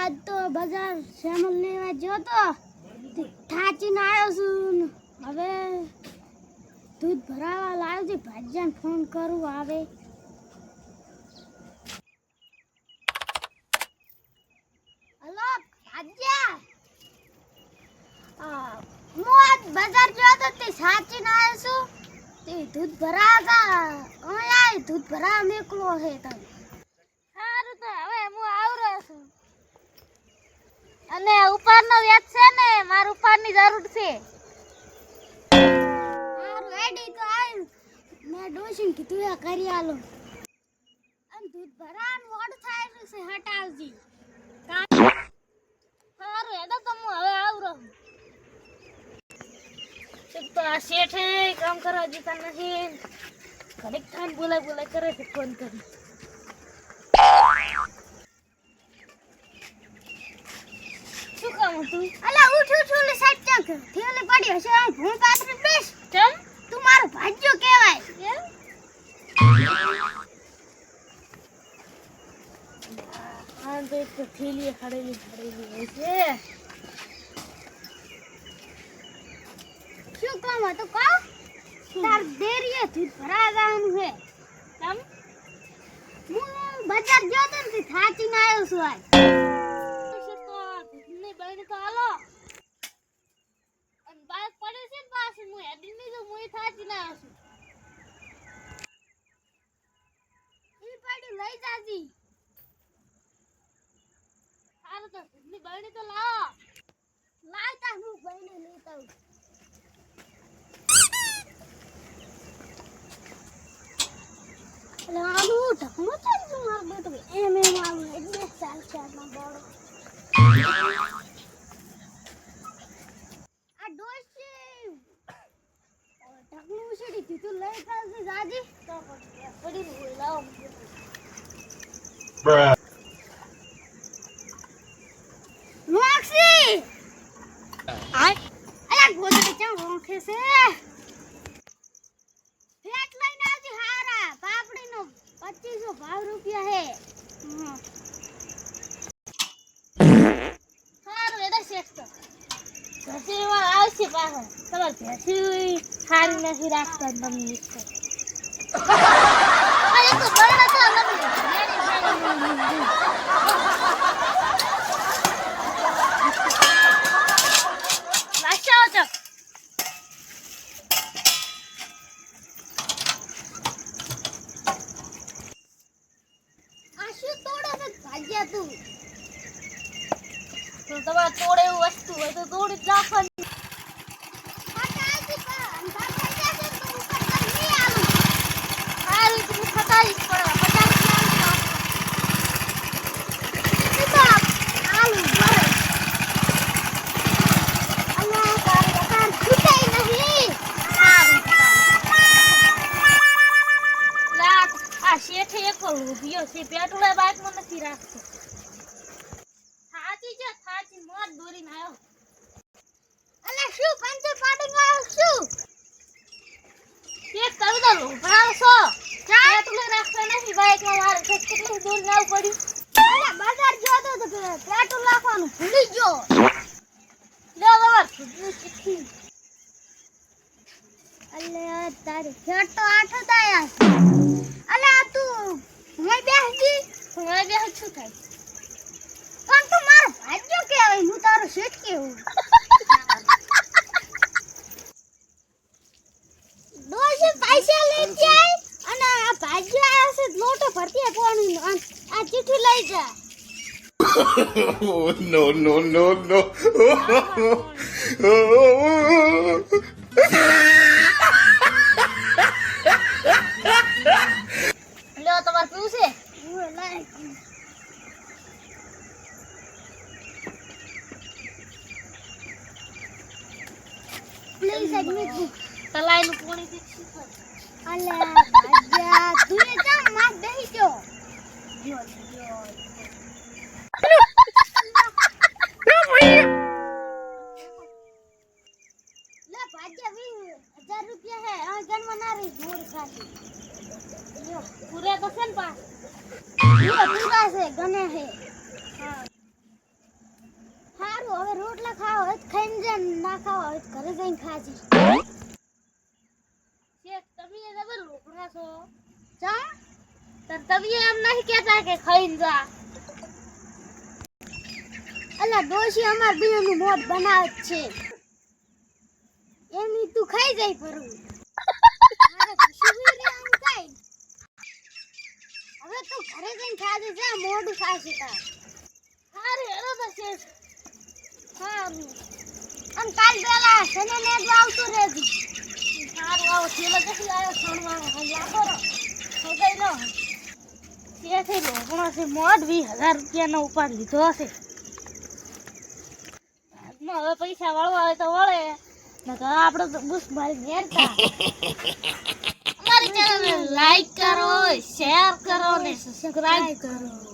आज तो बाजार श्यामल लेवा जो तो थाची ना आयो सुन હવે दूध भरावा लावजी भाज्यान फोन करू आवे हेलो भाज्या मो आज बाजार जो तो ते थाची ना आयो सु તે દૂધ ભરાતા ઓય દૂધ ભરા મેકલો હે તને સારું તો હવે હું આવરો છું અને ઉપરનો વેચ છે ને માર ઉપરની જરૂર છે સારું એડી તો આય મે ડોશીન કીધું એ કરી આલો અને દૂધ ભરાન મોડ થાય છે હટાવજી સારું એડો તો હું હવે આવરો तो सेठ है काम करा जीता नहीं कनेक्ट थान बोला करे थे फोन कर શું કામ હતું અલા ઉઠ લે સાઈડ ચાક થેલે પડી હશે ભૂલ પાત્ર બેસ ચમ તું મારો ભાજ્યો કહેવાય હા તો એક થેલી ખડેલી છે શું કામ હતું કહો તાર દેરીએ દૂધ ભરા જવાનું છે તમ હું બજાર ગયો તો ને થાચી ના આવ્યો છું આજ તો દૂધની બહેન તો હાલો અને બાઈક પડે છે ને પાસે હું હેડી ની જો હું થાચી ના આવ્યો છું ઈ પાડી લઈ જાજી હાલો તો દૂધની બહેન તો લાવો લાવતા હું બહેને લેતા હું લાડુ ઢકમો ચાલ જો માર બેટો એમ આવું એટલે ચાલ ના બોડો આ ડોશી ઢકમો છેડી તું લઈ કાલસે જાજી તો પડી હોય લાવ મોક્ષી આય અલા ગોદડે ચા રોંખે છે ફેટ લઈને આવજી હારા પાપડીનો 2500 ભાવ રૂપિયા હે હારું એડા શેઠ તો ઘસીમાં આવશે પાછો તમાર ભેસી ખારી નથી રાખતા તમને આ તો બરડા તો તો તમારે તોડે એવું વસ્તુ હોય તો તોડી જ રાખવાની શેઠે એક રૂપિયો છે પેટ્રોલ બાઇકમાં નથી રાખતો થાચી મોત દોરી ના આવ્યો અલે શું પંચર પાડી આવ્યો શું એક કરી દો ભરાવશો પેટ્રોલ રાખતા નથી બાઇકમાં મારે કેટલું દૂર ના પડ્યું અલે બજાર ગયો તો પેટ્રોલ રાખવાનું ભૂલી ગયો લે બાબા ખુદની ચિઠ્ઠી અલે તારી ફેટ તો 8 જ આયા અલે આ તું હું બેસજી હું બેસ છું થાય પણ તું મારો ભાજ્યો કેવાય હું તારો શેઠ કેવું ડોશી પૈસા લઈ જાય અને આ ભાજ્યો આવ્યો છે લોટો ભરતી પાણી આ ચિઠ્ઠી લઈ જા no no no no લો તમાર પીવું છે હું લાય પ્લીઝ એડમિટ તલાઈનું પોણી દીક્ષી કર અલે ભાજ્યા તું એ જા માર બેહી ગયો જો લે ભાજ્યા 20000 રૂપિયા હે આ ગણવા ના રહી જોડ ખાતી યો પૂરે તો છે ને પા યો પૂરા છે ગને હે હા રોટલા ખાવા હોય તો ખાઈને જા, ના ખાવા હોય તો ઘરે જઈને ખાજે. શેઠ, તમે એ જબર લોભના છો. ચા? તાર તમે એમ નહીં કહેતા કે ખાઈને જા. અલા ડોશી અમાર બીનું મોઢ બનાવે જ છે. એમની તું ખાઈ જાય ફરું. મારે ખુશી બી રે આમ ખાઈ. હવે તું ઘરે જઈને ખાજે જા, મોઢું ખાશે તાર. હારે હેરો તો શેઠ. હારું. અને કાલ પેલા શને ને જ આવતું રહેજે. સારું આવો છેલ્લો કેટલી આવ્યો છણવા હમલા કરો. ખોગાઈ લો. શેઠે લોભણો છે, મોઢ 20,000 રૂપિયાનો ઉપાડ લીધો હશે. હાથમાં હવે પૈસા વળવા હોય તો વળે, નકર આપણે તો બુસ મારી નેરતા. અમારી ચેનલને લાઈક કરો, શેર કરો ને સબસ્ક્રાઇબ કરો.